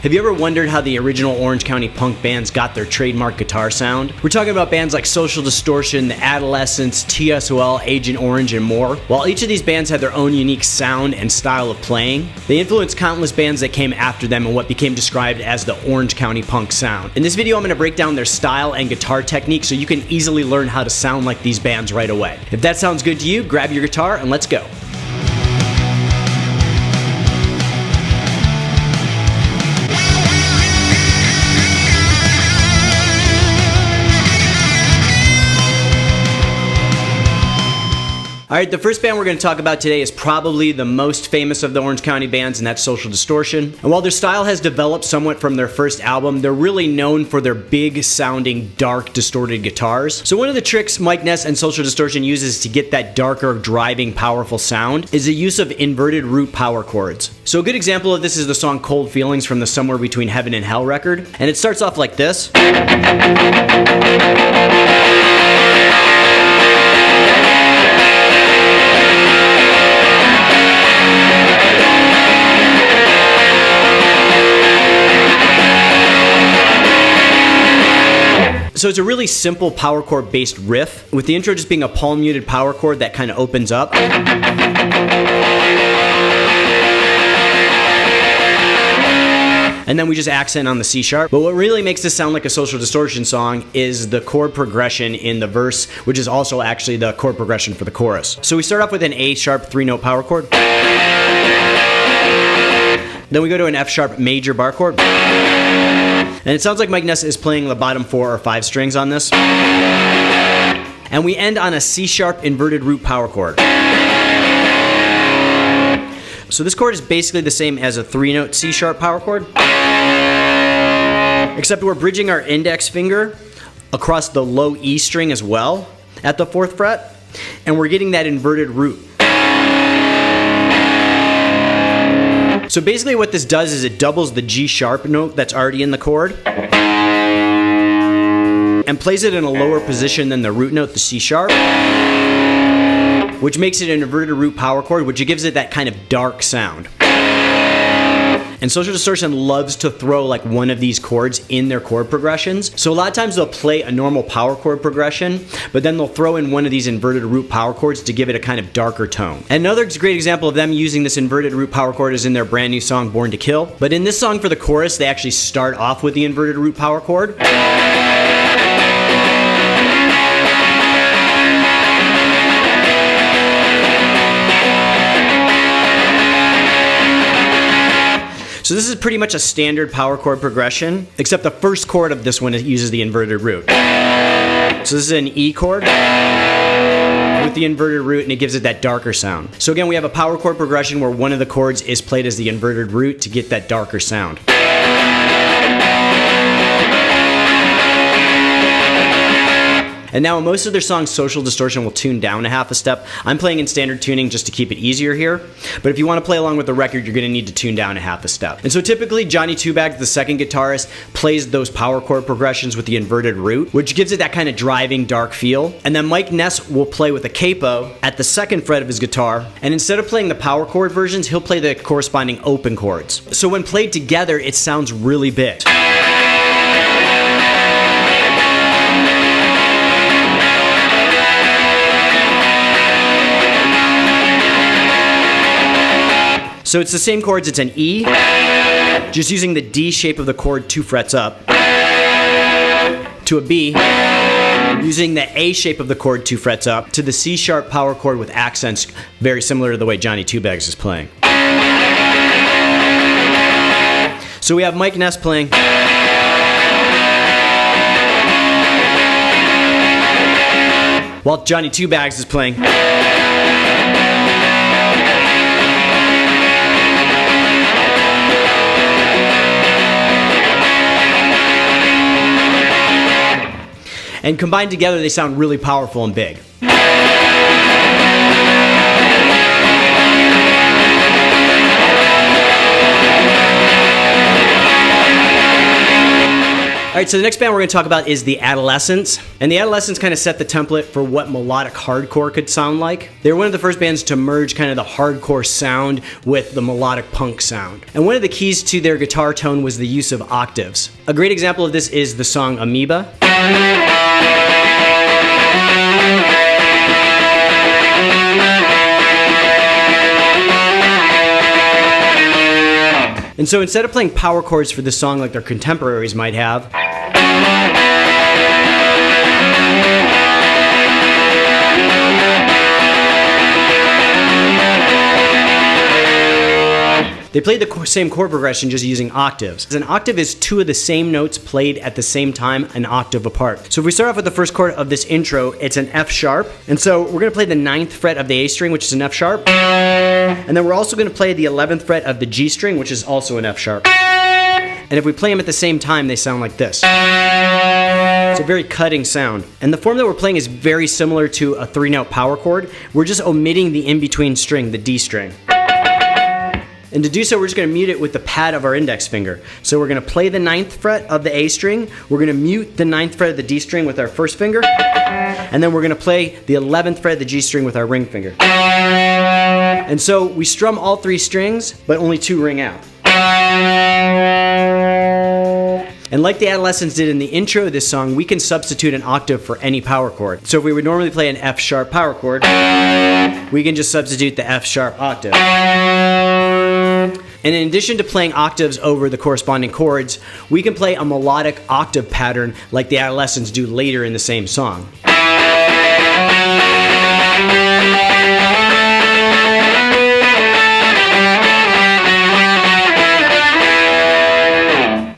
Have you ever wondered how the original Orange County punk bands got their trademark guitar sound? We're talking about bands like Social Distortion, the Adolescence, TSOL, Agent Orange, and more. While each of these bands had their own unique sound and style of playing, they influenced countless bands that came after them in what became described as the Orange County punk sound. In this video, I'm going to break down their style and guitar technique so you can easily learn how to sound like these bands right away. If that sounds good to you, grab your guitar and let's go. Alright, the first band we're going to talk about today is probably the most famous of the Orange County bands, and that's Social Distortion. And while their style has developed somewhat from their first album, they're really known for their big sounding, dark, distorted guitars. So one of the tricks Mike Ness and Social Distortion uses to get that darker, driving, powerful sound is the use of inverted root power chords. So a good example of this is the song Cold Feelings from the Somewhere Between Heaven and Hell record, and it starts off like this. So it's a really simple power chord based riff, with the intro just being a palm muted power chord that kind of opens up. And then we just accent on the C sharp. But what really makes this sound like a Social Distortion song is the chord progression in the verse, which is also actually the chord progression for the chorus. So we start off with an A sharp 3-note power chord. Then we go to an F sharp major bar chord. And it sounds like Mike Ness is playing the bottom 4 or 5 strings on this. And we end on a C sharp inverted root power chord. So this chord is basically the same as a 3-note C sharp power chord, except we're bridging our index finger across the low E string as well at the 4th fret, and we're getting that inverted root. So basically what this does is it doubles the G sharp note that's already in the chord and plays it in a lower position than the root note, the C sharp, which makes it an inverted root power chord, which gives it that kind of dark sound. And Social Distortion loves to throw like one of these chords in their chord progressions. So a lot of times they'll play a normal power chord progression, but then they'll throw in one of these inverted root power chords to give it a kind of darker tone. And another great example of them using this inverted root power chord is in their brand new song, Born to Kill. But in this song for the chorus, they actually start off with the inverted root power chord. So this is pretty much a standard power chord progression, except the first chord of this one uses the inverted root. So this is an E chord with the inverted root, and it gives it that darker sound. So again, we have a power chord progression where one of the chords is played as the inverted root to get that darker sound. And now in most of their songs, Social Distortion will tune down a half a step. I'm playing in standard tuning just to keep it easier here. But if you want to play along with the record, you're going to need to tune down a half a step. And so typically, Johnny Two Bags, the second guitarist, plays those power chord progressions with the inverted root, which gives it that kind of driving, dark feel. And then Mike Ness will play with a capo at the 2nd fret of his guitar. And instead of playing the power chord versions, he'll play the corresponding open chords. So when played together, it sounds really big. So it's the same chords, it's an E, just using the D shape of the chord 2 frets up, to a B, using the A shape of the chord 2 frets up, to the C sharp power chord with accents, very similar to the way Johnny Two Bags is playing. So we have Mike Ness playing. While Johnny Two Bags is playing. And combined together, they sound really powerful and big. Alright, so the next band we're going to talk about is the Adolescence. And the Adolescence kind of set the template for what melodic hardcore could sound like. They were one of the first bands to merge kind of the hardcore sound with the melodic punk sound. And one of the keys to their guitar tone was the use of octaves. A great example of this is the song Amoeba. And so instead of playing power chords for this song like their contemporaries might have, they played the same chord progression just using octaves. An octave is two of the same notes played at the same time, an octave apart. So if we start off with the first chord of this intro, it's an F sharp. And so we're going to play the 9th fret of the A string, which is an F sharp. And then we're also going to play the 11th fret of the G string, which is also an F sharp. And if we play them at the same time, they sound like this. It's a very cutting sound. And the form that we're playing is very similar to a 3-note power chord. We're just omitting the in-between string, the D string. And to do so, we're just going to mute it with the pad of our index finger. So we're going to play the 9th fret of the A string, we're going to mute the 9th fret of the D string with our first finger, and then we're going to play the 11th fret of the G string with our ring finger. And so we strum all 3 strings, but only 2 ring out. And like the Adolescence did in the intro of this song, we can substitute an octave for any power chord. So if we would normally play an F sharp power chord, we can just substitute the F sharp octave. And in addition to playing octaves over the corresponding chords, we can play a melodic octave pattern like the Adolescents do later in the same song.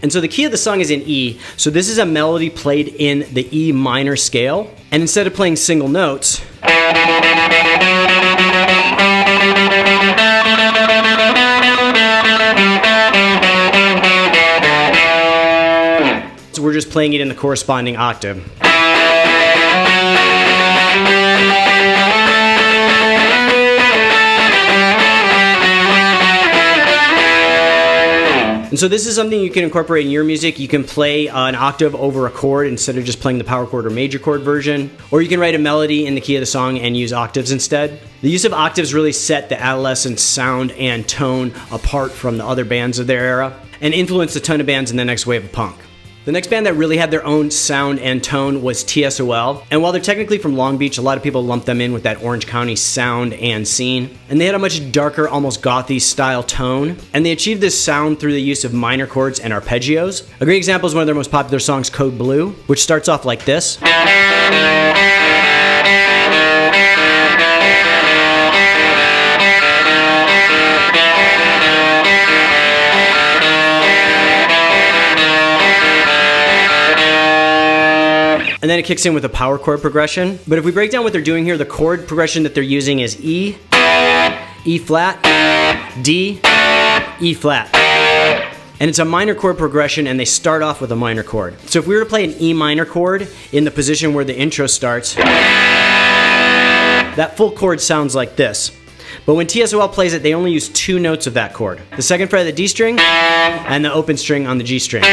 And so the key of the song is in E, so this is a melody played in the E minor scale. And instead of playing single notes, so we're just playing it in the corresponding octave. And so this is something you can incorporate in your music. You can play an octave over a chord instead of just playing the power chord or major chord version. Or you can write a melody in the key of the song and use octaves instead. The use of octaves really set the Adolescence sound and tone apart from the other bands of their era and influenced a ton of bands in the next wave of punk. The next band that really had their own sound and tone was TSOL. And while they're technically from Long Beach, a lot of people lump them in with that Orange County sound and scene. And they had a much darker, almost gothy style tone. And they achieved this sound through the use of minor chords and arpeggios. A great example is one of their most popular songs, Code Blue, which starts off like this. And then it kicks in with a power chord progression. But if we break down what they're doing here, the chord progression that they're using is E, E flat, D, E flat. And it's a minor chord progression, and they start off with a minor chord. So if we were to play an E minor chord in the position where the intro starts, that full chord sounds like this. But when TSOL plays it, they only use 2 notes of that chord. The 2nd fret of the D string and the open string on the G string.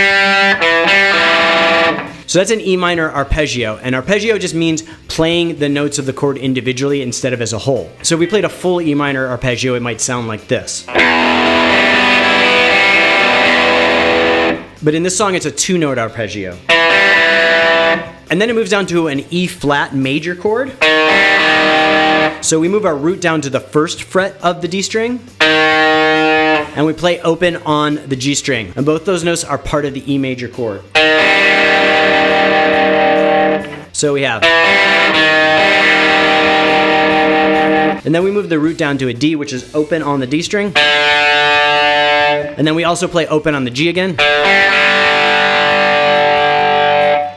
So that's an E minor arpeggio, and arpeggio just means playing the notes of the chord individually instead of as a whole. So if we played a full E minor arpeggio, it might sound like this. But in this song, it's a 2-note arpeggio. And then it moves down to an E flat major chord. So we move our root down to the 1st fret of the D string, and we play open on the G string. And both those notes are part of the E major chord. So we have. And then we move the root down to a D, which is open on the D string. And then we also play open on the G again.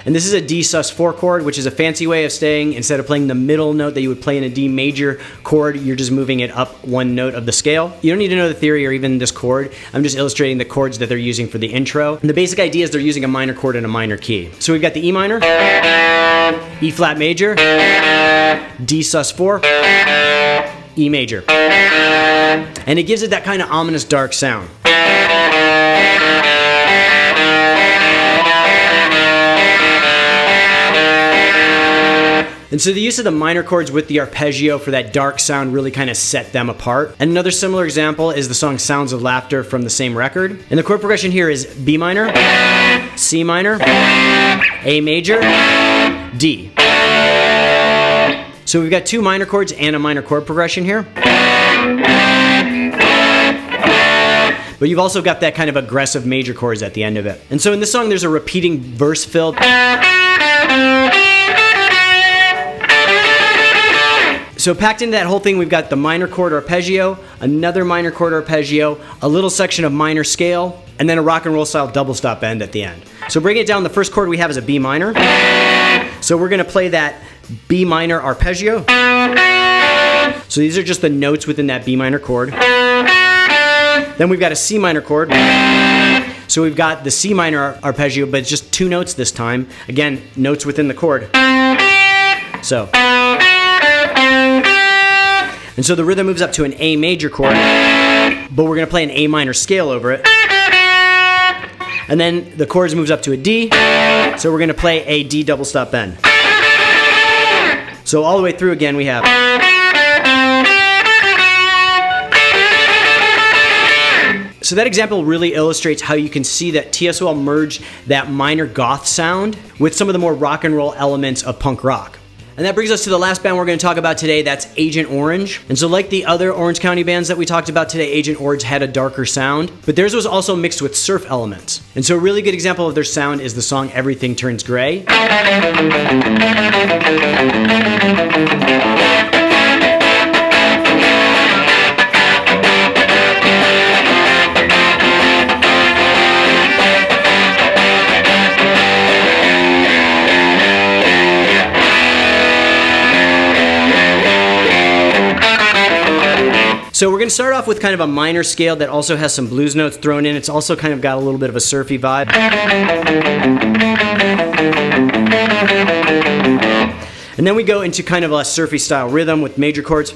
And this is a D sus4 chord, which is a fancy way of saying instead of playing the middle note that you would play in a D major chord, you're just moving it up 1 note of the scale. You don't need to know the theory or even this chord. I'm just illustrating the chords that they're using for the intro. And the basic idea is they're using a minor chord and a minor key. So we've got the E minor, E flat major, D sus4, E major. And it gives it that kind of ominous dark sound. And so the use of the minor chords with the arpeggio for that dark sound really kind of set them apart. And another similar example is the song Sounds of Laughter from the same record. And the chord progression here is B minor, C minor, A major, D. So we've got two minor chords and a minor chord progression here. But you've also got that kind of aggressive major chords at the end of it. And so in this song, there's a repeating verse filled. So packed into that whole thing, we've got the minor chord arpeggio, another minor chord arpeggio, a little section of minor scale, and then a rock and roll style double stop bend at the end. So breaking it down, the first chord we have is a B minor. So we're going to play that B minor arpeggio. So these are just the notes within that B minor chord. Then we've got a C minor chord. So we've got the C minor arpeggio, but it's just two notes this time. Again, notes within the chord. So. And so the rhythm moves up to an A major chord, but we're going to play an A minor scale over it. And then the chords moves up to a D, so we're going to play a D double stop bend. So all the way through again we have. So that example really illustrates how you can see that TSOL merged that minor goth sound with some of the more rock and roll elements of punk rock. And that brings us to the last band we're going to talk about today, that's Agent Orange. And so like the other Orange County bands that we talked about today, Agent Orange had a darker sound, but theirs was also mixed with surf elements. And so a really good example of their sound is the song Everything Turns Gray. So we're going to start off with kind of a minor scale that also has some blues notes thrown in. It's also kind of got a little bit of a surfy vibe. And then we go into kind of a surfy style rhythm with major chords.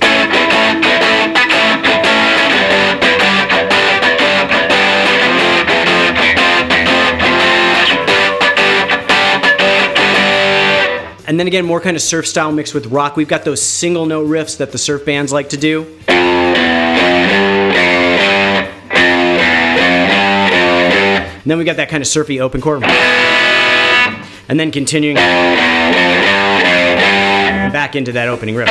And then again, more kind of surf style mixed with rock. We've got those single note riffs that the surf bands like to do. And then we got that kind of surfy open chord. And then continuing back into that opening riff.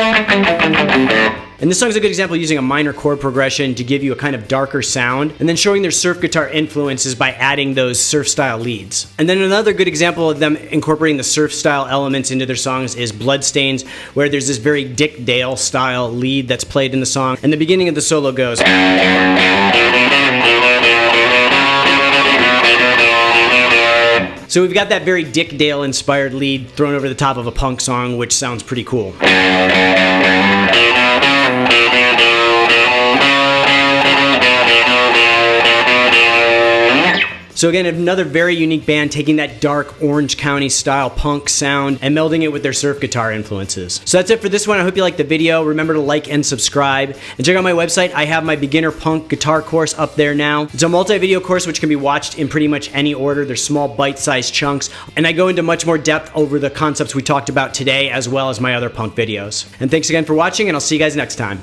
And this song's a good example of using a minor chord progression to give you a kind of darker sound, and then showing their surf guitar influences by adding those surf style leads. And then another good example of them incorporating the surf style elements into their songs is Bloodstains, where there's this very Dick Dale style lead that's played in the song, and the beginning of the solo goes. So we've got that very Dick Dale inspired lead thrown over the top of a punk song, which sounds pretty cool. So again, another very unique band taking that dark Orange County style punk sound and melding it with their surf guitar influences. So that's it for this one. I hope you liked the video. Remember to like and subscribe. And check out my website. I have my beginner punk guitar course up there now. It's a multi-video course which can be watched in pretty much any order. There's small bite-sized chunks. And I go into much more depth over the concepts we talked about today as well as my other punk videos. And thanks again for watching, and I'll see you guys next time.